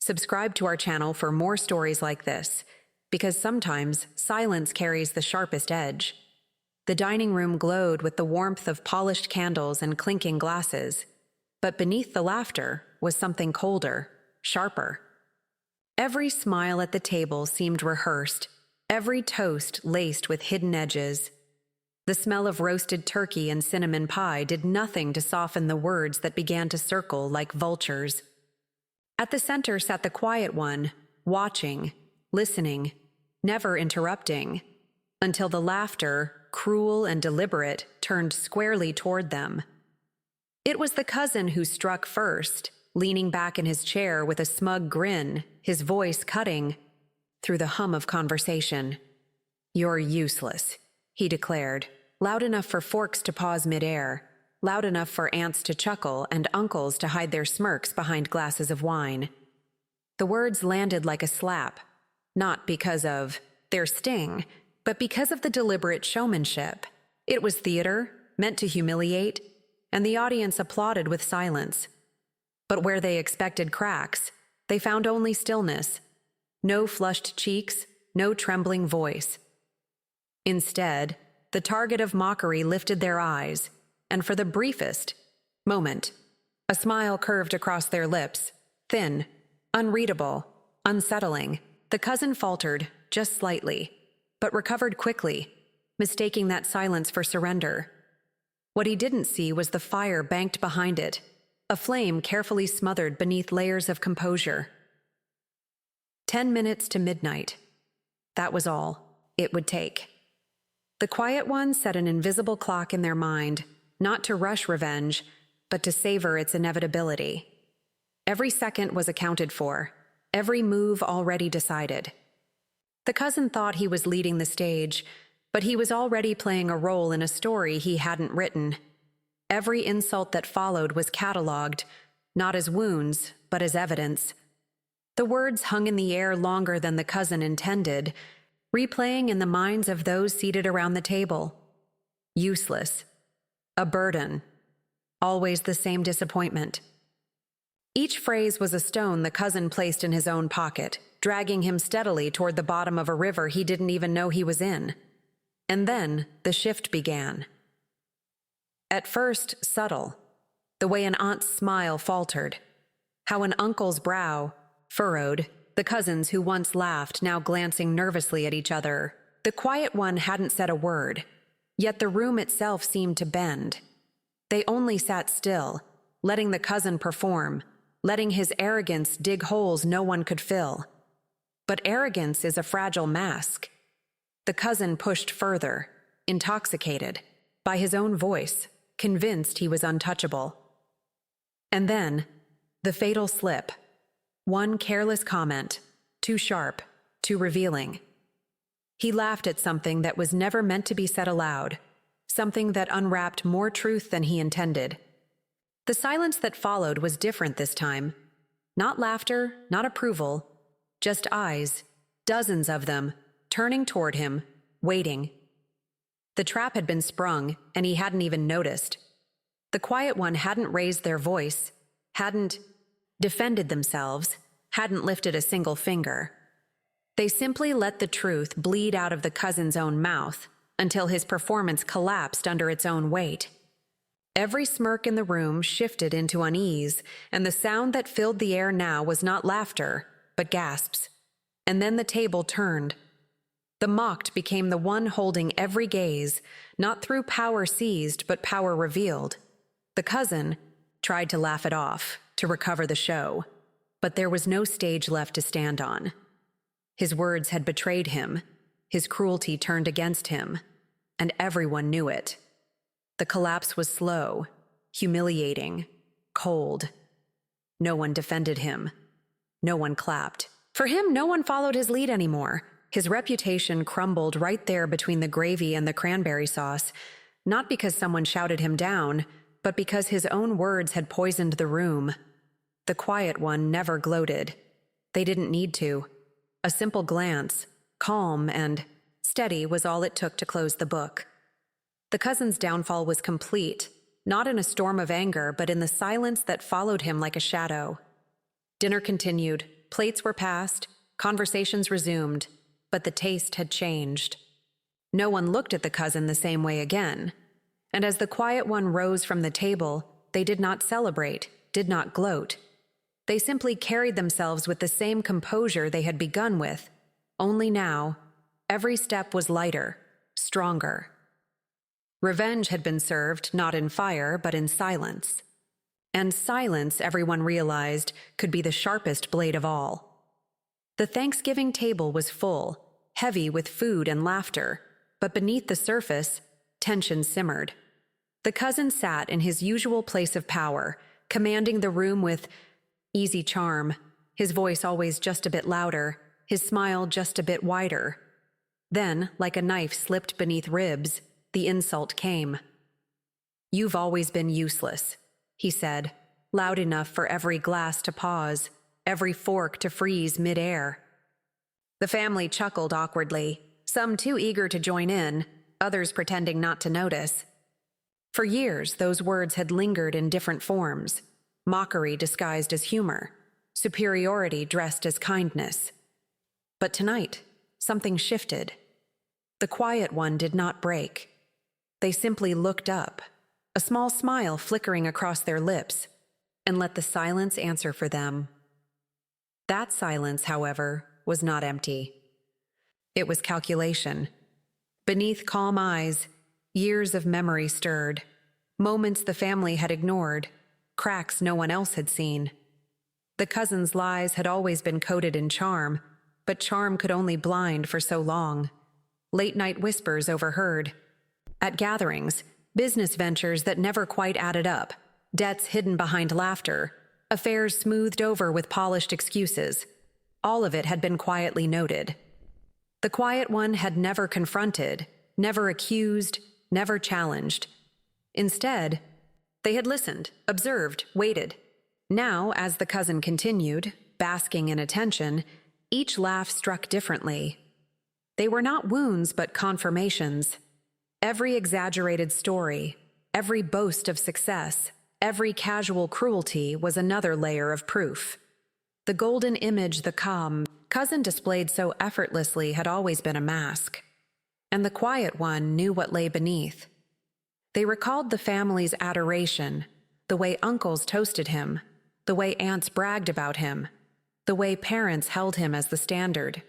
Subscribe to our channel for more stories like this, because sometimes silence carries the sharpest edge. The dining room glowed with the warmth of polished candles and clinking glasses, but beneath the laughter was something colder, sharper. Every smile at the table seemed rehearsed, every toast laced with hidden edges. The smell of roasted turkey and cinnamon pie did nothing to soften the words that began to circle like vultures. At the center sat the quiet one, watching, listening, never interrupting, until the laughter, cruel and deliberate, turned squarely toward them. It was the cousin who struck first, leaning back in his chair with a smug grin, his voice cutting through the hum of conversation. "You're useless," he declared, loud enough for forks to pause midair, loud enough for aunts to chuckle and uncles to hide their smirks behind glasses of wine. The words landed like a slap, not because of their sting, but because of the deliberate showmanship. It was theater, meant to humiliate, and the audience applauded with silence. But where they expected cracks, they found only stillness. No flushed cheeks, no trembling voice. Instead, the target of mockery lifted their eyes, and for the briefest moment, a smile curved across their lips, thin, unreadable, unsettling. The cousin faltered, just slightly, but recovered quickly, mistaking that silence for surrender. What he didn't see was the fire banked behind it, a flame carefully smothered beneath layers of composure. 10 minutes to midnight. That was all it would take. The quiet ones set an invisible clock in their mind, not to rush revenge, but to savor its inevitability. Every second was accounted for, every move already decided. The cousin thought he was leading the stage, but he was already playing a role in a story he hadn't written. Every insult that followed was catalogued, not as wounds, but as evidence. The words hung in the air longer than the cousin intended, replaying in the minds of those seated around the table. Useless. A burden. Always the same disappointment. Each phrase was a stone the cousin placed in his own pocket, dragging him steadily toward the bottom of a river he didn't even know he was in. And then the shift began. At first, subtle, the way an aunt's smile faltered, how an uncle's brow furrowed, the cousins who once laughed now glancing nervously at each other. The quiet one hadn't said a word, yet the room itself seemed to bend. They only sat still, letting the cousin perform, letting his arrogance dig holes no one could fill. But arrogance is a fragile mask. The cousin pushed further, intoxicated, by his own voice, convinced he was untouchable. And then, the fatal slip. One careless comment, too sharp, too revealing. He laughed at something that was never meant to be said aloud, something that unwrapped more truth than he intended. The silence that followed was different this time. Not laughter, not approval, just eyes, dozens of them, turning toward him, waiting. The trap had been sprung, and he hadn't even noticed. The quiet one hadn't raised their voice, hadn't defended themselves, hadn't lifted a single finger. They simply let the truth bleed out of the cousin's own mouth until his performance collapsed under its own weight. Every smirk in the room shifted into unease, and the sound that filled the air now was not laughter, but gasps. And then the table turned. The mocked became the one holding every gaze, not through power seized, but power revealed. The cousin tried to laugh it off, to recover the show, but there was no stage left to stand on. His words had betrayed him, his cruelty turned against him, and everyone knew it. The collapse was slow, humiliating, cold. No one defended him. No one clapped. For him, no one followed his lead anymore. His reputation crumbled right there between the gravy and the cranberry sauce, not because someone shouted him down, but because his own words had poisoned the room. The quiet one never gloated. They didn't need to. A simple glance, calm and steady, was all it took to close the book. The cousin's downfall was complete, not in a storm of anger, but in the silence that followed him like a shadow. Dinner continued, plates were passed, conversations resumed, but the taste had changed. No one looked at the cousin the same way again, and as the quiet one rose from the table, they did not celebrate, did not gloat. They simply carried themselves with the same composure they had begun with, only now, every step was lighter, stronger. Revenge had been served not in fire, but in silence. And silence, everyone realized, could be the sharpest blade of all. The Thanksgiving table was full, heavy with food and laughter, but beneath the surface, tension simmered. The cousin sat in his usual place of power, commanding the room with easy charm, his voice always just a bit louder, his smile just a bit wider. Then, like a knife slipped beneath ribs, the insult came. "You've always been useless," he said, loud enough for every glass to pause, every fork to freeze mid-air. The family chuckled awkwardly, some too eager to join in, others pretending not to notice. For years, those words had lingered in different forms, mockery disguised as humor, superiority dressed as kindness. But tonight, something shifted. The quiet one did not break. They simply looked up, a small smile flickering across their lips, and let the silence answer for them. That silence, however, was not empty. It was calculation. Beneath calm eyes, years of memory stirred, moments the family had ignored, cracks no one else had seen. The cousin's lies had always been coated in charm, but charm could only blind for so long. Late-night whispers overheard. At gatherings, business ventures that never quite added up, debts hidden behind laughter, affairs smoothed over with polished excuses. All of it had been quietly noted. The quiet one had never confronted, never accused, never challenged. Instead, they had listened, observed, waited. Now, as the cousin continued, basking in attention, each laugh struck differently. They were not wounds, but confirmations. Every exaggerated story, every boast of success, every casual cruelty was another layer of proof. The golden image the calm cousin displayed so effortlessly had always been a mask, and the quiet one knew what lay beneath. They recalled the family's adoration, the way uncles toasted him, the way aunts bragged about him, the way parents held him as the standard.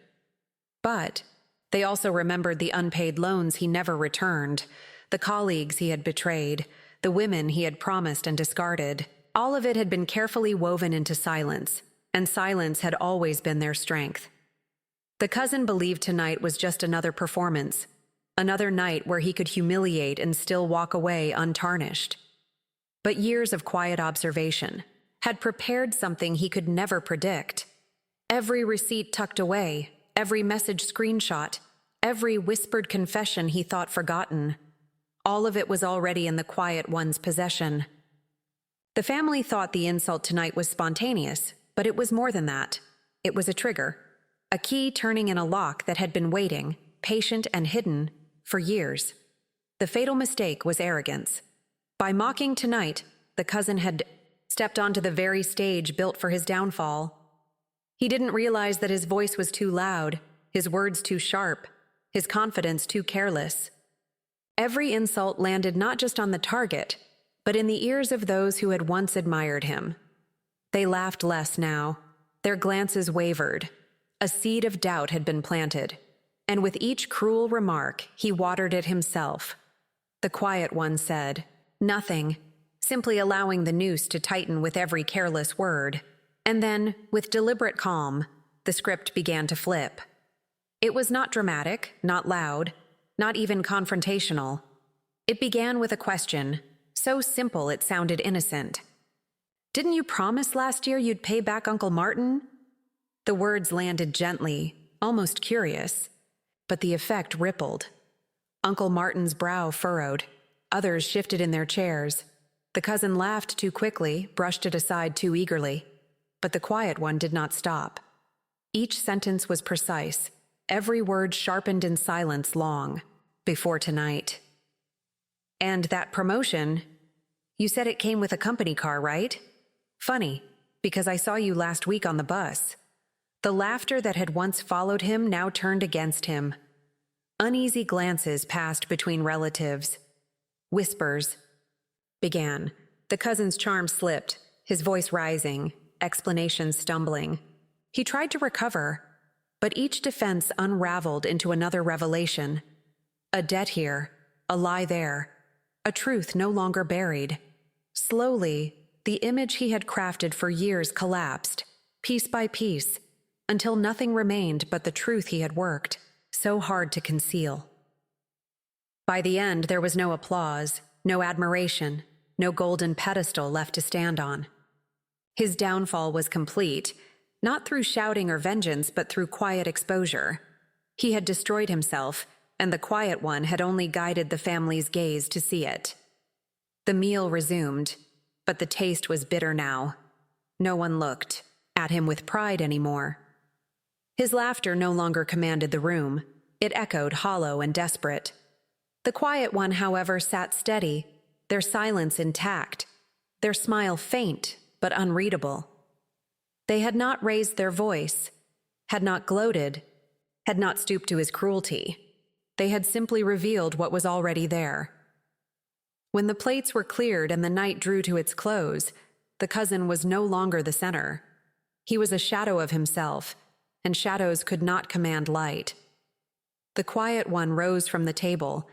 But they also remembered the unpaid loans he never returned, the colleagues he had betrayed, the women he had promised and discarded. All of it had been carefully woven into silence, and silence had always been their strength. The cousin believed tonight was just another performance, another night where he could humiliate and still walk away untarnished. But years of quiet observation had prepared something he could never predict. Every receipt tucked away, every message screenshot, every whispered confession he thought forgotten, all of it was already in the quiet one's possession. The family thought the insult tonight was spontaneous, but it was more than that. It was a trigger, a key turning in a lock that had been waiting, patient and hidden, for years. The fatal mistake was arrogance. By mocking tonight, the cousin had stepped onto the very stage built for his downfall. He didn't realize that his voice was too loud, his words too sharp, his confidence too careless. Every insult landed not just on the target, but in the ears of those who had once admired him. They laughed less now. Their glances wavered. A seed of doubt had been planted, and with each cruel remark, he watered it himself. The quiet one said, nothing, simply allowing the noose to tighten with every careless word. And then, with deliberate calm, the script began to flip. It was not dramatic, not loud, not even confrontational. It began with a question, so simple it sounded innocent. "Didn't you promise last year you'd pay back Uncle Martin?" The words landed gently, almost curious, but the effect rippled. Uncle Martin's brow furrowed. Others shifted in their chairs. The cousin laughed too quickly, brushed it aside too eagerly. But the quiet one did not stop. Each sentence was precise, every word sharpened in silence long, before tonight. "And that promotion, you said it came with a company car, right? Funny, because I saw you last week on the bus. The laughter that had once followed him now turned against him. Uneasy glances passed between relatives. Whispers began. The cousin's charm slipped, his voice rising, explanations stumbling. He tried to recover, but each defense unraveled into another revelation. A debt here, a lie there, a truth no longer buried. Slowly, the image he had crafted for years collapsed, piece by piece, until nothing remained but the truth he had worked so hard to conceal. By the end, there was no applause, no admiration, no golden pedestal left to stand on. His downfall was complete, not through shouting or vengeance, but through quiet exposure. He had destroyed himself, and the quiet one had only guided the family's gaze to see it. The meal resumed, but the taste was bitter now. No one looked at him with pride anymore. His laughter no longer commanded the room. It echoed hollow and desperate. The quiet one, however, sat steady, their silence intact, their smile faint but unreadable. They had not raised their voice, had not gloated, had not stooped to his cruelty. They had simply revealed what was already there. When the plates were cleared and the night drew to its close, the cousin was no longer the center. He was a shadow of himself, and shadows could not command light. The quiet one rose from the table,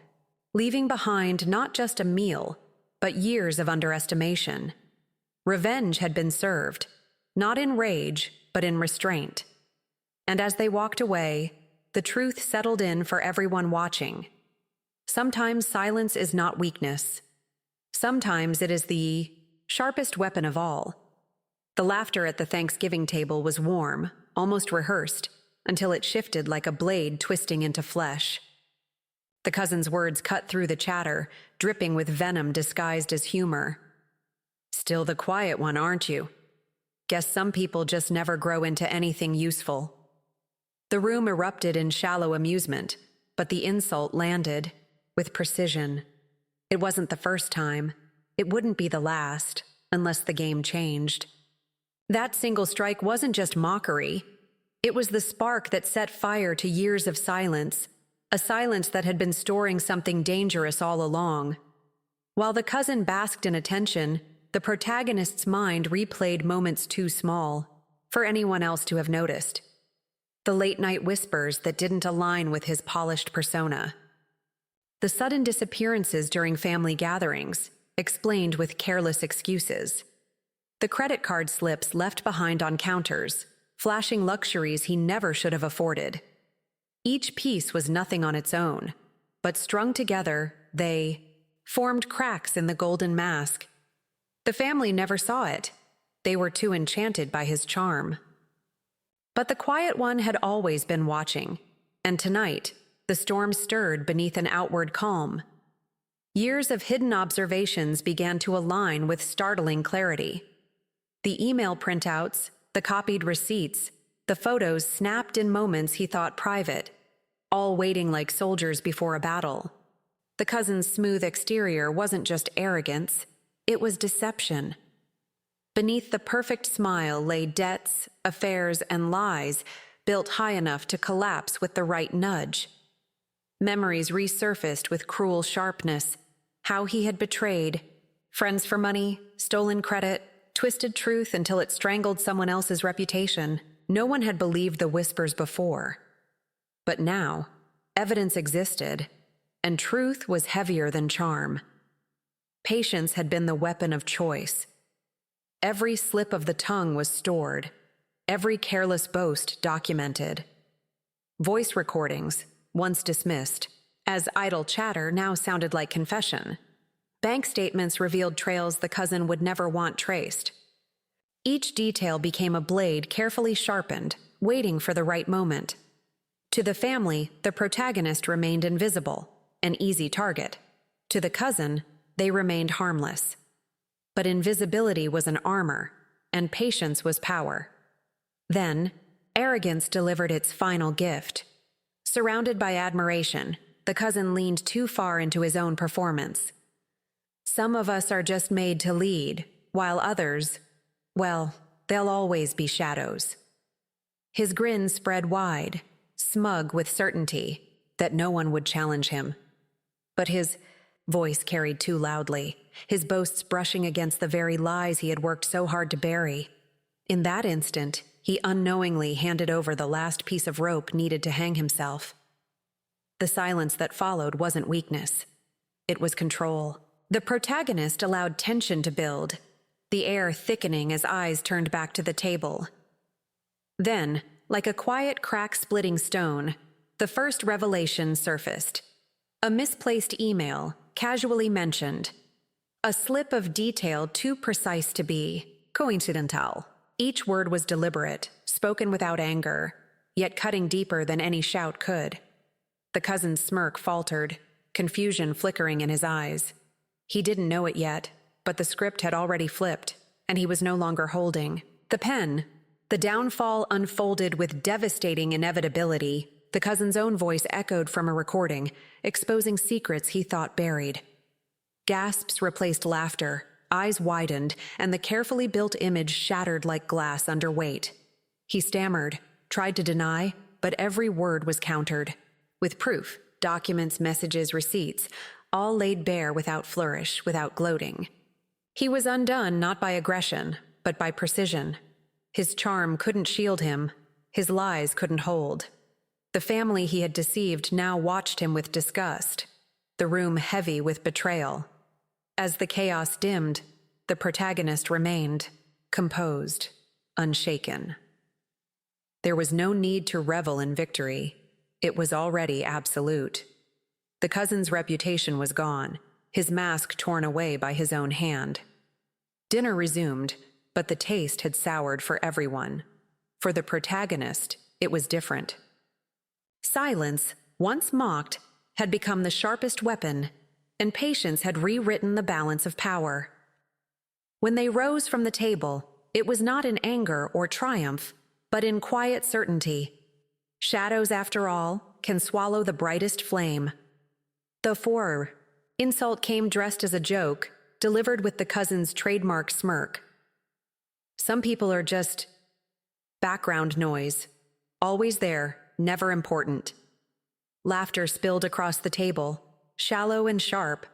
leaving behind not just a meal, but years of underestimation. Revenge had been served, not in rage, but in restraint. And as they walked away, the truth settled in for everyone watching. Sometimes silence is not weakness. Sometimes it is the sharpest weapon of all. The laughter at the Thanksgiving table was warm, almost rehearsed, until it shifted like a blade twisting into flesh. The cousin's words cut through the chatter, dripping with venom disguised as humor. "Still the quiet one, aren't you? Guess some people just never grow into anything useful." The room erupted in shallow amusement, but the insult landed with precision. It wasn't the first time. It wouldn't be the last, unless the game changed. That single strike wasn't just mockery. It was the spark that set fire to years of silence, a silence that had been storing something dangerous all along. While the cousin basked in attention, the protagonist's mind replayed moments too small for anyone else to have noticed. The late-night whispers that didn't align with his polished persona. The sudden disappearances during family gatherings, explained with careless excuses. The credit card slips left behind on counters, flashing luxuries he never should have afforded. Each piece was nothing on its own, but strung together, they formed cracks in the golden mask. The family never saw it. They were too enchanted by his charm. But the quiet one had always been watching, and tonight, the storm stirred beneath an outward calm. Years of hidden observations began to align with startling clarity. The email printouts, the copied receipts, the photos snapped in moments he thought private, all waiting like soldiers before a battle. The cousin's smooth exterior wasn't just arrogance, it was deception. Beneath the perfect smile lay debts, affairs, and lies built high enough to collapse with the right nudge. Memories resurfaced with cruel sharpness, how he had betrayed friends for money, stolen credit, twisted truth until it strangled someone else's reputation. No one had believed the whispers before. But now, evidence existed, and truth was heavier than charm. Patience had been the weapon of choice. Every slip of the tongue was stored, every careless boast documented. Voice recordings, once dismissed as idle chatter, now sounded like confession. Bank statements revealed trails the cousin would never want traced. Each detail became a blade carefully sharpened, waiting for the right moment. To the family, the protagonist remained invisible, an easy target. To the cousin, they remained harmless. But invisibility was an armor, and patience was power. Then, arrogance delivered its final gift. Surrounded by admiration, the cousin leaned too far into his own performance. Some of us are just made to lead, while others, well, they'll always be shadows. His grin spread wide, smug with certainty that no one would challenge him. But his voice carried too loudly, his boasts brushing against the very lies he had worked so hard to bury. In that instant, he unknowingly handed over the last piece of rope needed to hang himself. The silence that followed wasn't weakness. It was control. The protagonist allowed tension to build, the air thickening as eyes turned back to the table. Then, like a quiet crack-splitting stone, the first revelation surfaced. A misplaced email, casually mentioned. A slip of detail too precise to be coincidental. Each word was deliberate, spoken without anger, yet cutting deeper than any shout could. The cousin's smirk faltered, confusion flickering in his eyes. He didn't know it yet, but the script had already flipped, and he was no longer holding the pen. The downfall unfolded with devastating inevitability. The cousin's own voice echoed from a recording, exposing secrets he thought buried. Gasps replaced laughter, eyes widened, and the carefully built image shattered like glass under weight. He stammered, tried to deny, but every word was countered. With proof, documents, messages, receipts, all laid bare without flourish, without gloating. He was undone not by aggression, but by precision. His charm couldn't shield him. His lies couldn't hold. The family he had deceived now watched him with disgust, the room heavy with betrayal. As the chaos dimmed, the protagonist remained, composed, unshaken. There was no need to revel in victory. It was already absolute. The cousin's reputation was gone, his mask torn away by his own hand. Dinner resumed, but the taste had soured for everyone. For the protagonist, it was different. Silence, once mocked, had become the sharpest weapon, and patience had rewritten the balance of power. When they rose from the table, it was not in anger or triumph, but in quiet certainty. Shadows, after all, can swallow the brightest flame. The insult came dressed as a joke, delivered with the cousin's trademark smirk. Some people are just background noise, always there, never important. Laughter spilled across the table, shallow and sharp,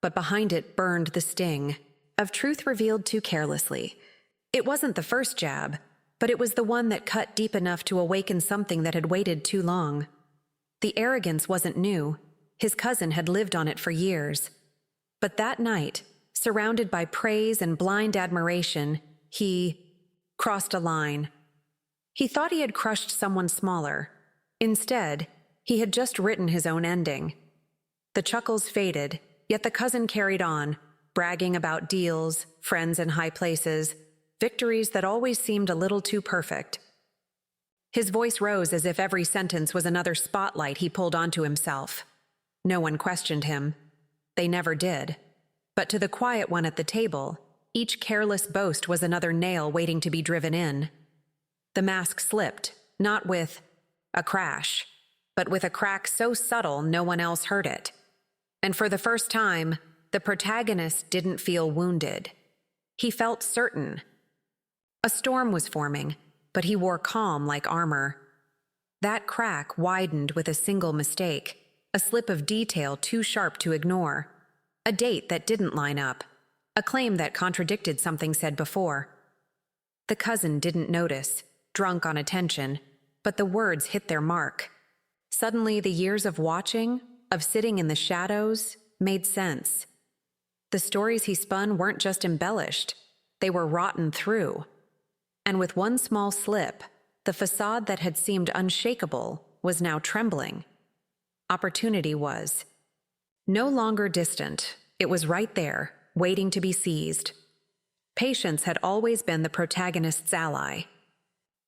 but behind it burned the sting of truth revealed too carelessly. It wasn't the first jab, but it was the one that cut deep enough to awaken something that had waited too long. The arrogance wasn't new. His cousin had lived on it for years. But that night, surrounded by praise and blind admiration, he crossed a line. He thought he had crushed someone smaller. Instead, he had just written his own ending. The chuckles faded, yet the cousin carried on, bragging about deals, friends in high places, victories that always seemed a little too perfect. His voice rose as if every sentence was another spotlight he pulled onto himself. No one questioned him. They never did. But to the quiet one at the table, each careless boast was another nail waiting to be driven in. The mask slipped, not with a crash, but with a crack so subtle no one else heard it. And for the first time, the protagonist didn't feel wounded. He felt certain. A storm was forming, but he wore calm like armor. That crack widened with a single mistake, a slip of detail too sharp to ignore, a date that didn't line up, a claim that contradicted something said before. The cousin didn't notice, drunk on attention, but the words hit their mark. Suddenly, the years of watching, of sitting in the shadows, made sense. The stories he spun weren't just embellished, they were rotten through. And with one small slip, the facade that had seemed unshakable was now trembling. Opportunity was no longer distant. It was right there, waiting to be seized. Patience had always been the protagonist's ally.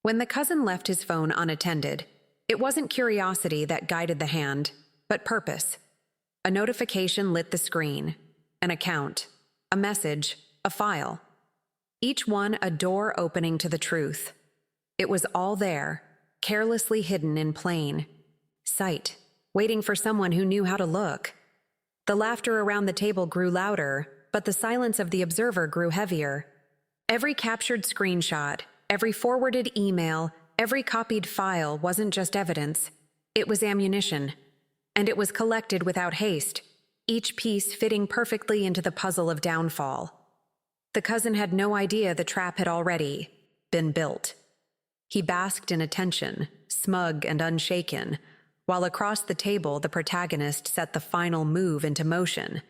When the cousin left his phone unattended, it wasn't curiosity that guided the hand, but purpose. A notification lit the screen, an account, a message, a file. Each one a door opening to the truth. It was all there, carelessly hidden in plain sight, waiting for someone who knew how to look. The laughter around the table grew louder, but the silence of the observer grew heavier. Every captured screenshot, every forwarded email, every copied file wasn't just evidence, it was ammunition. And it was collected without haste, each piece fitting perfectly into the puzzle of downfall. The cousin had no idea the trap had already been built. He basked in attention, smug and unshaken, while across the table the protagonist set the final move into motion.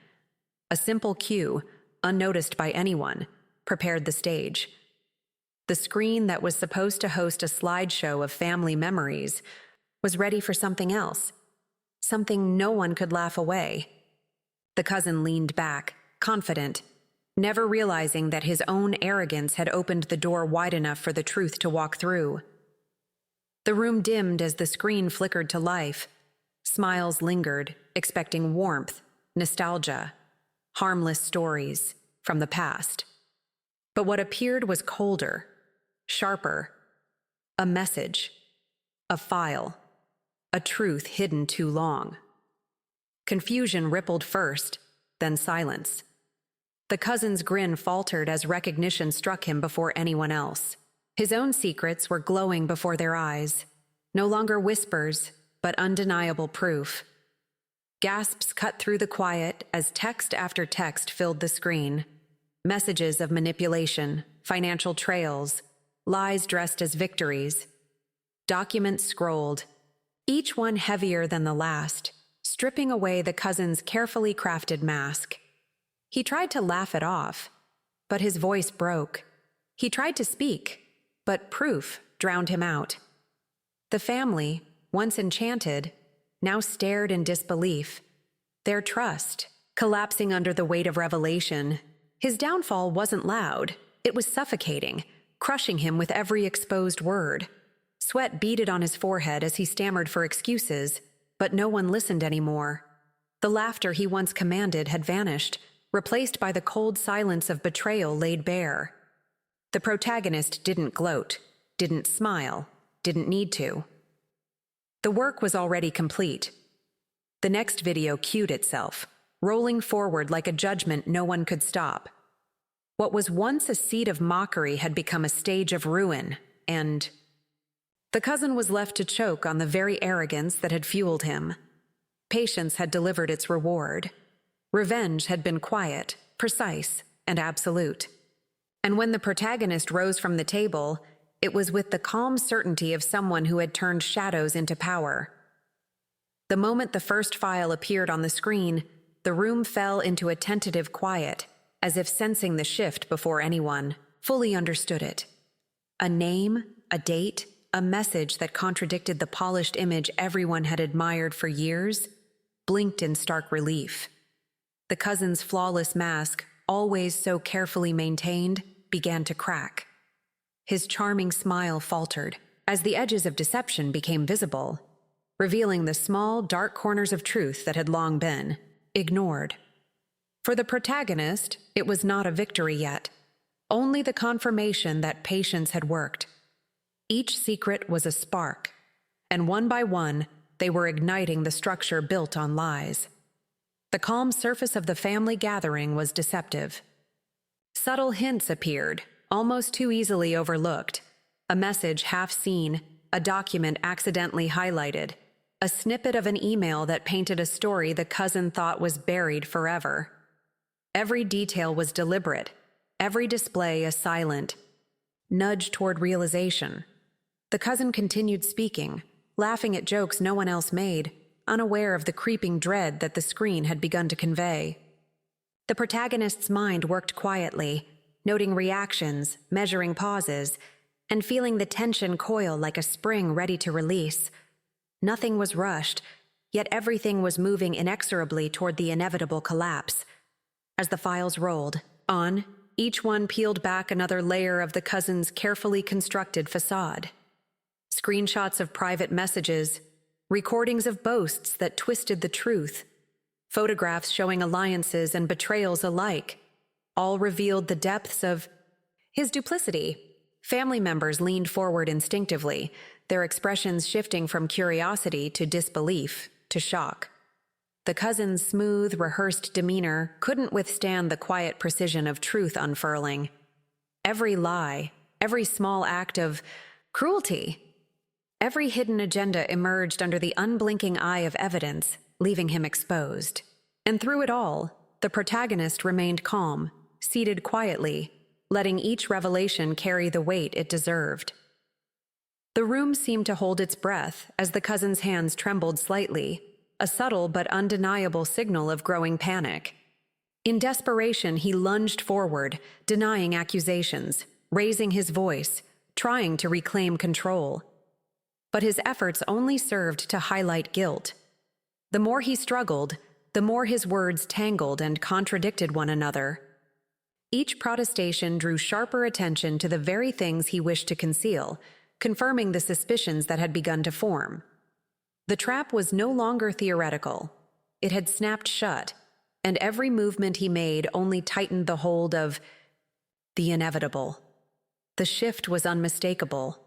A simple cue, unnoticed by anyone, prepared the stage. The screen that was supposed to host a slideshow of family memories was ready for something else, something no one could laugh away. The cousin leaned back, confident, never realizing that his own arrogance had opened the door wide enough for the truth to walk through. The room dimmed as the screen flickered to life. Smiles lingered, expecting warmth, nostalgia, harmless stories from the past. But what appeared was colder, sharper, a message, a file, a truth hidden too long. Confusion rippled first, then silence. The cousin's grin faltered as recognition struck him before anyone else. His own secrets were glowing before their eyes, no longer whispers, but undeniable proof. Gasps cut through the quiet as text after text filled the screen. Messages of manipulation, financial trails, lies dressed as victories. Documents scrolled, each one heavier than the last, stripping away the cousin's carefully crafted mask. He tried to laugh it off, but his voice broke. He tried to speak, but proof drowned him out. The family, once enchanted, now stared in disbelief, their trust collapsing under the weight of revelation. His downfall wasn't loud, it was suffocating, crushing him with every exposed word. Sweat beaded on his forehead as he stammered for excuses, but no one listened anymore. The laughter he once commanded had vanished, replaced by the cold silence of betrayal laid bare. The protagonist didn't gloat, didn't smile, didn't need to. The work was already complete. The next video cued itself, rolling forward like a judgment no one could stop. What was once a seat of mockery had become a stage of ruin, and the cousin was left to choke on the very arrogance that had fueled him. Patience had delivered its reward. Revenge had been quiet, precise, and absolute. And when the protagonist rose from the table, it was with the calm certainty of someone who had turned shadows into power. The moment the first file appeared on the screen, the room fell into a tentative quiet, as if sensing the shift before anyone fully understood it. A name, a date, a message that contradicted the polished image everyone had admired for years, blinked in stark relief. The cousin's flawless mask, always so carefully maintained, began to crack. His charming smile faltered as the edges of deception became visible, revealing the small, dark corners of truth that had long been ignored. For the protagonist, it was not a victory yet, only the confirmation that patience had worked. Each secret was a spark, and one by one, they were igniting the structure built on lies. The calm surface of the family gathering was deceptive. Subtle hints appeared, almost too easily overlooked. A message half seen, a document accidentally highlighted, a snippet of an email that painted a story the cousin thought was buried forever. Every detail was deliberate, every display a silent nudge toward realization. The cousin continued speaking, laughing at jokes no one else made, unaware of the creeping dread that the screen had begun to convey. The protagonist's mind worked quietly, noting reactions, measuring pauses, and feeling the tension coil like a spring ready to release. Nothing was rushed, yet everything was moving inexorably toward the inevitable collapse. As the files rolled on, each one peeled back another layer of the cousin's carefully constructed facade. Screenshots of private messages, recordings of boasts that twisted the truth, photographs showing alliances and betrayals alike, all revealed the depths of his duplicity. Family members leaned forward instinctively, their expressions shifting from curiosity to disbelief to shock. The cousin's smooth, rehearsed demeanor couldn't withstand the quiet precision of truth unfurling. Every lie, every small act of cruelty Every hidden agenda emerged under the unblinking eye of evidence, leaving him exposed. And through it all, the protagonist remained calm, seated quietly, letting each revelation carry the weight it deserved. The room seemed to hold its breath as the cousin's hands trembled slightly, a subtle but undeniable signal of growing panic. In desperation, he lunged forward, denying accusations, raising his voice, trying to reclaim control. But his efforts only served to highlight guilt. The more he struggled, the more his words tangled and contradicted one another. Each protestation drew sharper attention to the very things he wished to conceal, confirming the suspicions that had begun to form. The trap was no longer theoretical. It had snapped shut, and every movement he made only tightened the hold of the inevitable. The shift was unmistakable.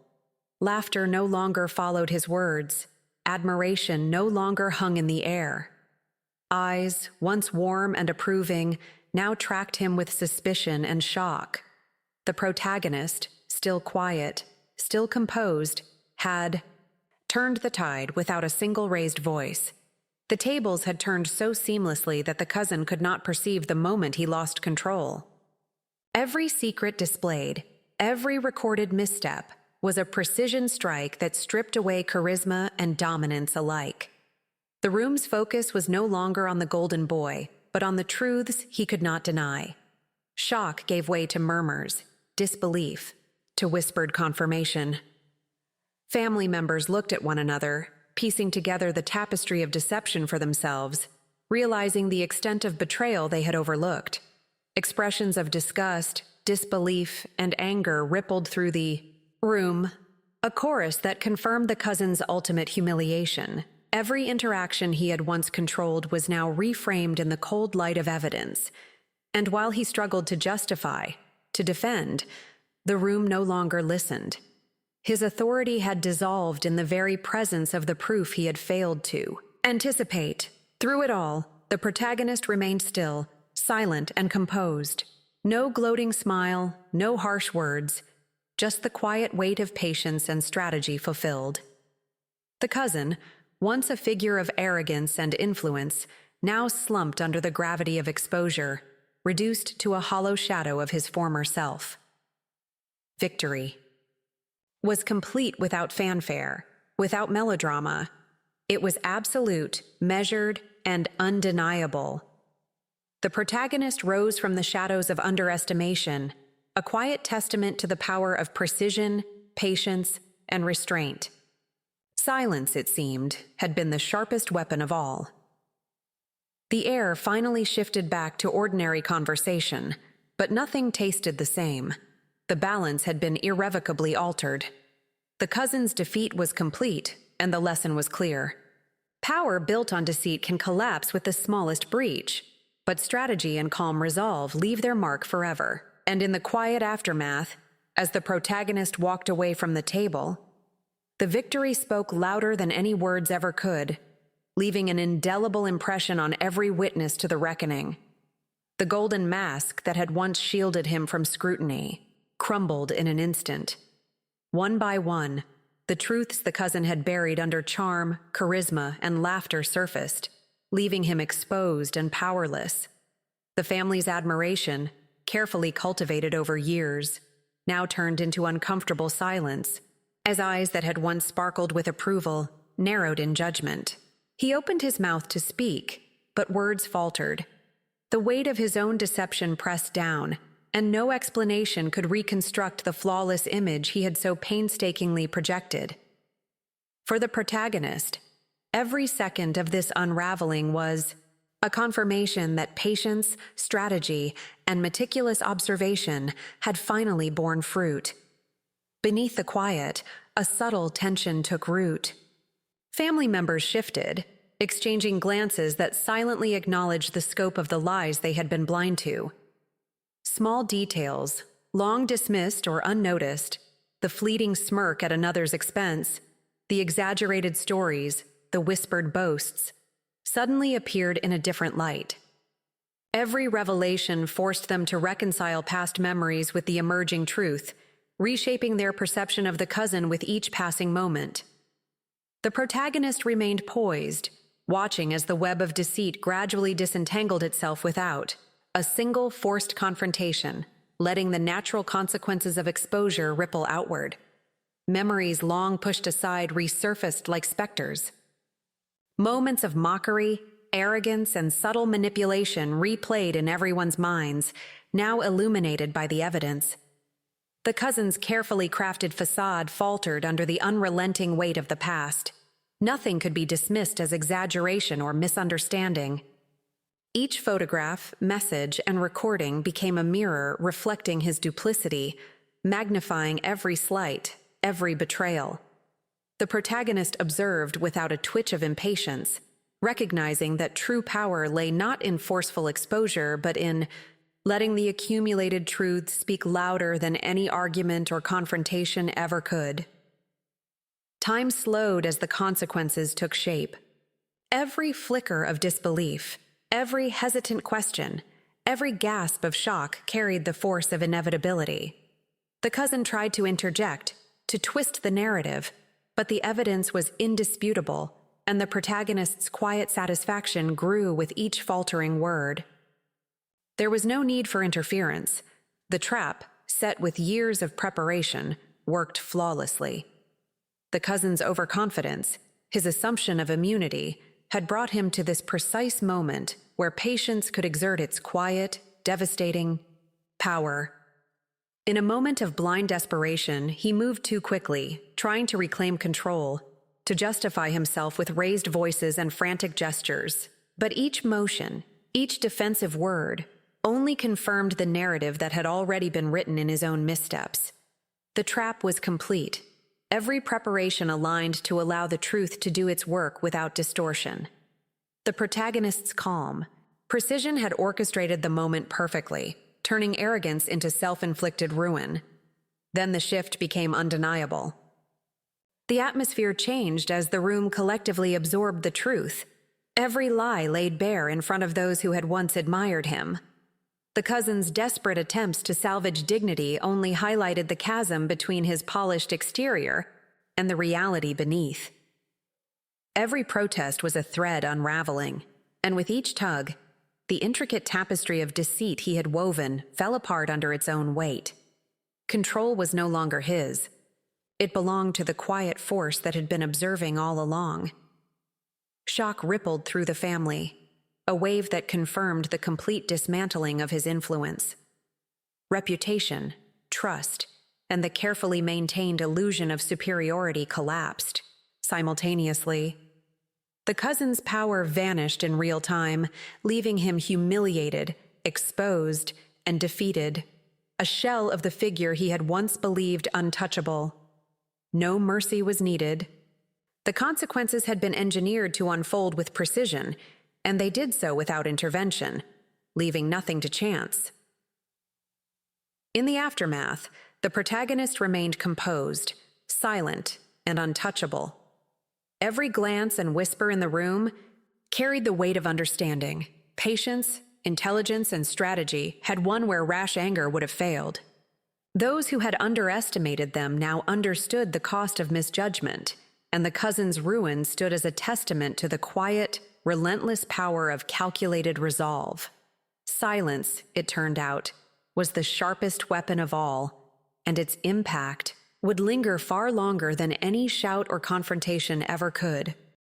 Laughter no longer followed his words. Admiration no longer hung in the air. Eyes, once warm and approving, now tracked him with suspicion and shock. The protagonist, still quiet, still composed, had turned the tide without a single raised voice. The tables had turned so seamlessly that the cousin could not perceive the moment he lost control. Every secret displayed, every recorded misstep, was a precision strike that stripped away charisma and dominance alike. The room's focus was no longer on the golden boy, but on the truths he could not deny. Shock gave way to murmurs, disbelief, to whispered confirmation. Family members looked at one another, piecing together the tapestry of deception for themselves, realizing the extent of betrayal they had overlooked. Expressions of disgust, disbelief, and anger rippled through the room, a chorus that confirmed the cousin's ultimate humiliation. Every interaction he had once controlled was now reframed in the cold light of evidence, and while he struggled to justify, to defend, the room no longer listened. His authority had dissolved in the very presence of the proof he had failed to anticipate. Through it all, the protagonist remained still, silent and composed. No gloating smile, no harsh words, just the quiet weight of patience and strategy fulfilled. The cousin, once a figure of arrogance and influence, now slumped under the gravity of exposure, reduced to a hollow shadow of his former self. Victory was complete without fanfare, without melodrama. It was absolute, measured, and undeniable. The protagonist rose from the shadows of underestimation, a quiet testament to the power of precision, patience, and restraint. Silence, it seemed, had been the sharpest weapon of all. The air finally shifted back to ordinary conversation, but nothing tasted the same. The balance had been irrevocably altered. The cousin's defeat was complete, and the lesson was clear. Power built on deceit can collapse with the smallest breach, but strategy and calm resolve leave their mark forever. And in the quiet aftermath, as the protagonist walked away from the table, the victory spoke louder than any words ever could, leaving an indelible impression on every witness to the reckoning. The golden mask that had once shielded him from scrutiny crumbled in an instant. One by one, the truths the cousin had buried under charm, charisma, and laughter surfaced, leaving him exposed and powerless. The family's admiration, carefully cultivated over years, now turned into uncomfortable silence, as eyes that had once sparkled with approval narrowed in judgment. He opened his mouth to speak, but words faltered. The weight of his own deception pressed down, and no explanation could reconstruct the flawless image he had so painstakingly projected. For the protagonist, every second of this unraveling was a confirmation that patience, strategy, and meticulous observation had finally borne fruit. Beneath the quiet, a subtle tension took root. Family members shifted, exchanging glances that silently acknowledged the scope of the lies they had been blind to. Small details, long dismissed or unnoticed, the fleeting smirk at another's expense, the exaggerated stories, the whispered boasts, suddenly appeared in a different light. Every revelation forced them to reconcile past memories with the emerging truth, reshaping their perception of the cousin with each passing moment. The protagonist remained poised, watching as the web of deceit gradually disentangled itself without a single forced confrontation, letting the natural consequences of exposure ripple outward. Memories long pushed aside resurfaced like specters. Moments of mockery, arrogance, and subtle manipulation replayed in everyone's minds, now illuminated by the evidence. The cousin's carefully crafted facade faltered under the unrelenting weight of the past. Nothing could be dismissed as exaggeration or misunderstanding. Each photograph, message, and recording became a mirror reflecting his duplicity, magnifying every slight, every betrayal. The protagonist observed without a twitch of impatience, recognizing that true power lay not in forceful exposure, but in letting the accumulated truths speak louder than any argument or confrontation ever could. Time slowed as the consequences took shape. Every flicker of disbelief, every hesitant question, every gasp of shock carried the force of inevitability. The cousin tried to interject, to twist the narrative, but the evidence was indisputable, and the protagonist's quiet satisfaction grew with each faltering word. There was no need for interference. The trap, set with years of preparation, worked flawlessly. The cousin's overconfidence, his assumption of immunity, had brought him to this precise moment where patience could exert its quiet, devastating power. In a moment of blind desperation, he moved too quickly, trying to reclaim control, to justify himself with raised voices and frantic gestures. But each motion, each defensive word, only confirmed the narrative that had already been written in his own missteps. The trap was complete. Every preparation aligned to allow the truth to do its work without distortion. The protagonist's calm, precision had orchestrated the moment perfectly, turning arrogance into self-inflicted ruin. Then the shift became undeniable. The atmosphere changed as the room collectively absorbed the truth. Every lie laid bare in front of those who had once admired him. The cousin's desperate attempts to salvage dignity only highlighted the chasm between his polished exterior and the reality beneath. Every protest was a thread unraveling, and with each tug, the intricate tapestry of deceit he had woven fell apart under its own weight. Control was no longer his. It belonged to the quiet force that had been observing all along. Shock rippled through the family, a wave that confirmed the complete dismantling of his influence. Reputation, trust, and the carefully maintained illusion of superiority collapsed simultaneously. The cousin's power vanished in real time, leaving him humiliated, exposed, and defeated, a shell of the figure he had once believed untouchable. No mercy was needed. The consequences had been engineered to unfold with precision, and they did so without intervention, leaving nothing to chance. In the aftermath, the protagonist remained composed, silent, and untouchable. Every glance and whisper in the room carried the weight of understanding. Patience, intelligence, and strategy had won where rash anger would have failed. Those who had underestimated them now understood the cost of misjudgment, and the cousin's ruin stood as a testament to the quiet, relentless power of calculated resolve. Silence, it turned out, was the sharpest weapon of all, and its impact would linger far longer than any shout or confrontation ever could.